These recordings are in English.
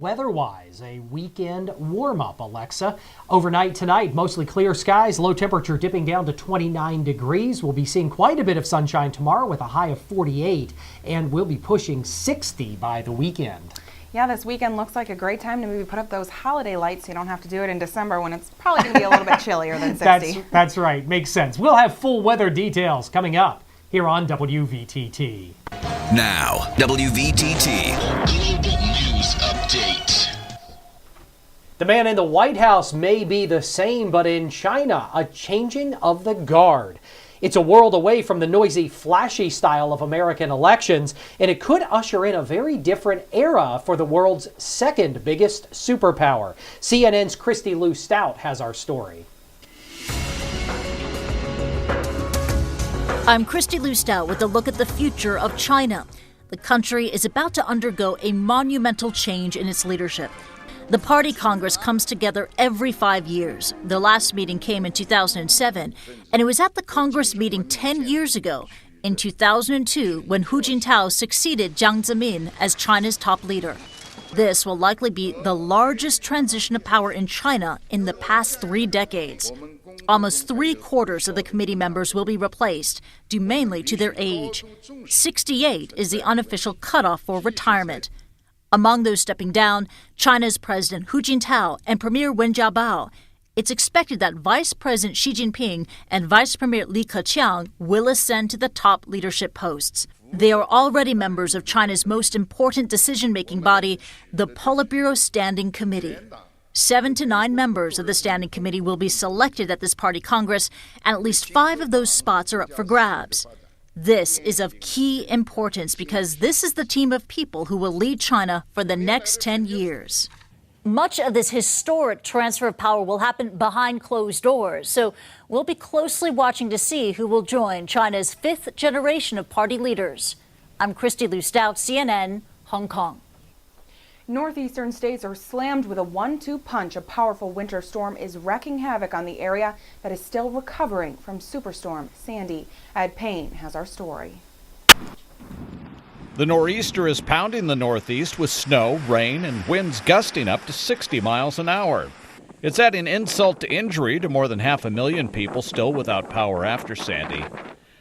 Weather-wise, a weekend warm-up, Alexa. Overnight tonight, mostly clear skies, low temperature dipping down to 29 degrees. We'll be seeing quite a bit of sunshine tomorrow with a high of 48, and we'll be pushing 60 by the weekend. Yeah, this weekend looks like a great time to maybe put up those holiday lights so you don't have to do it in December when it's probably going to be a little bit chillier than 60. That's right. Makes sense. We'll have full weather details coming up here on WVTT. Now, WVTT. Global News Update. The man in the White House may be the same, but in China, a changing of the guard. It's a world away from the noisy, flashy style of American elections, and it could usher in a very different era for the world's second biggest superpower. CNN's Christy Lou Stout has our story. I'm Christy Lou Stout with a look at the future of China. The country is about to undergo a monumental change in its leadership. The Party Congress comes together every 5 years. The last meeting came in 2007, and it was at the Congress meeting 10 years ago, in 2002, when Hu Jintao succeeded Jiang Zemin as China's top leader. This will likely be the largest transition of power in China in the past 3 decades. Almost 3/4 of the committee members will be replaced, due mainly to their age. 68 is the unofficial cutoff for retirement. Among those stepping down, China's President Hu Jintao and Premier Wen Jiabao. It's expected that Vice President Xi Jinping and Vice Premier Li Keqiang will ascend to the top leadership posts. They are already members of China's most important decision-making body, the Politburo Standing Committee. 7 to 9 members of the Standing Committee will be selected at this party Congress, and at least 5 of those spots are up for grabs. This is of key importance because this is the team of people who will lead China for the next 10 years. Much of this historic transfer of power will happen behind closed doors, so we'll be closely watching to see who will join China's 5th generation of party leaders. I'm Christy Lou Stout, CNN, Hong Kong. Northeastern states are slammed with a 1-2 punch. A powerful winter storm is wreaking havoc on the area that is still recovering from Superstorm Sandy. Ed Payne has our story. The nor'easter is pounding the Northeast with snow, rain, and winds gusting up to 60 miles an hour. It's adding insult to injury to more than 500,000 people still without power after Sandy.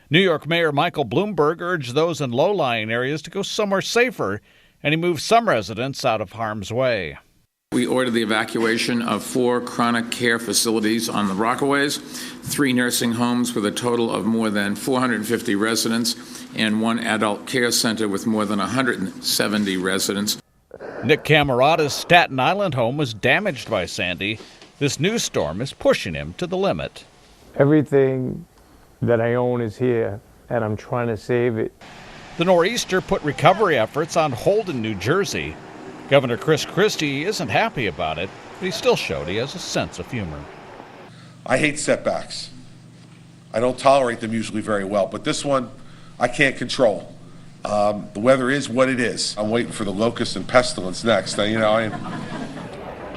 New York Mayor Michael Bloomberg urged those in low-lying areas to go somewhere safer, and he moved some residents out of harm's way. We ordered the evacuation of 4 chronic care facilities on the Rockaways, 3 nursing homes with a total of more than 450 residents, and 1 adult care center with more than 170 residents. Nick Camerata's Staten Island home was damaged by Sandy. This new storm is pushing him to the limit. Everything that I own is here, and I'm trying to save it. The nor'easter put recovery efforts on hold in New Jersey. Governor Chris Christie isn't happy about it, but he still showed he has a sense of humor. I hate setbacks. I don't tolerate them usually very well, but this one I can't control. The weather is what it is. I'm waiting for the locust and pestilence next.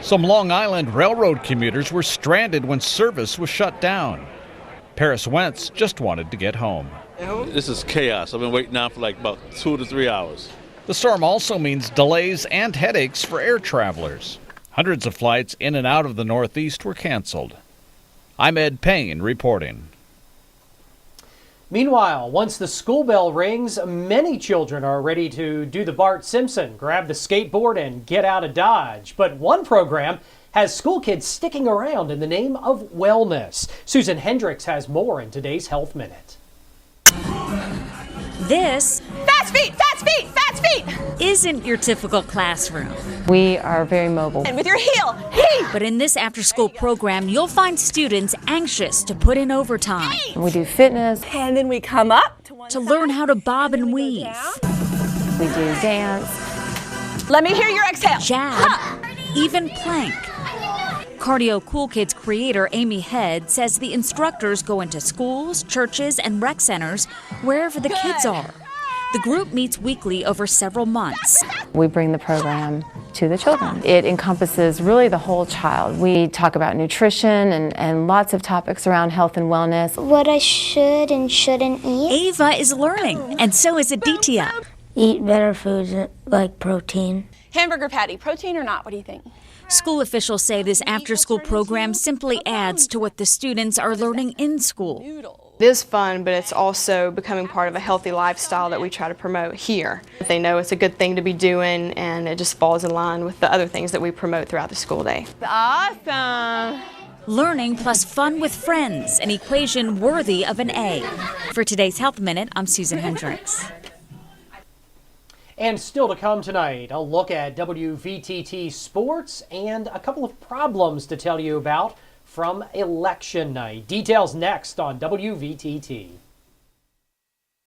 Some Long Island Railroad commuters were stranded when service was shut down. Paris Wentz just wanted to get home. This is chaos. I've been waiting now for like about 2 to 3 hours. The storm also means delays and headaches for air travelers. Hundreds of flights in and out of the Northeast were canceled. I'm Ed Payne reporting. Meanwhile, once the school bell rings, many children are ready to do the Bart Simpson, grab the skateboard and get out of Dodge. But one program has school kids sticking around in the name of wellness. Susan Hendricks has more in today's Health Minute. This fast feet isn't your typical classroom. We are very mobile. And with your heel. But in this after-school program, you'll find students anxious to put in overtime. We do fitness. And then we come up to learn how to bob and weave. We do dance. Let me hear your exhale. Jab, even plank. Cardio Cool Kids creator Amy Head says the instructors go into schools, churches, and rec centers wherever the kids are. The group meets weekly over several months. We bring the program to the children. It encompasses really the whole child. We talk about nutrition and lots of topics around health and wellness. What I should and shouldn't eat. Ava is learning, and so is Aditya. Eat better foods like protein. Hamburger patty, protein or not? What do you think? School officials say this after-school program simply adds to what the students are learning in school. It is fun, but it's also becoming part of a healthy lifestyle that we try to promote here. They know it's a good thing to be doing, and it just falls in line with the other things that we promote throughout the school day. Awesome! Learning plus fun with friends, an equation worthy of an A. For today's Health Minute, I'm Susan Hendricks. And still to come tonight, a look at WVTT sports and a couple of problems to tell you about from election night. Details next on WVTT.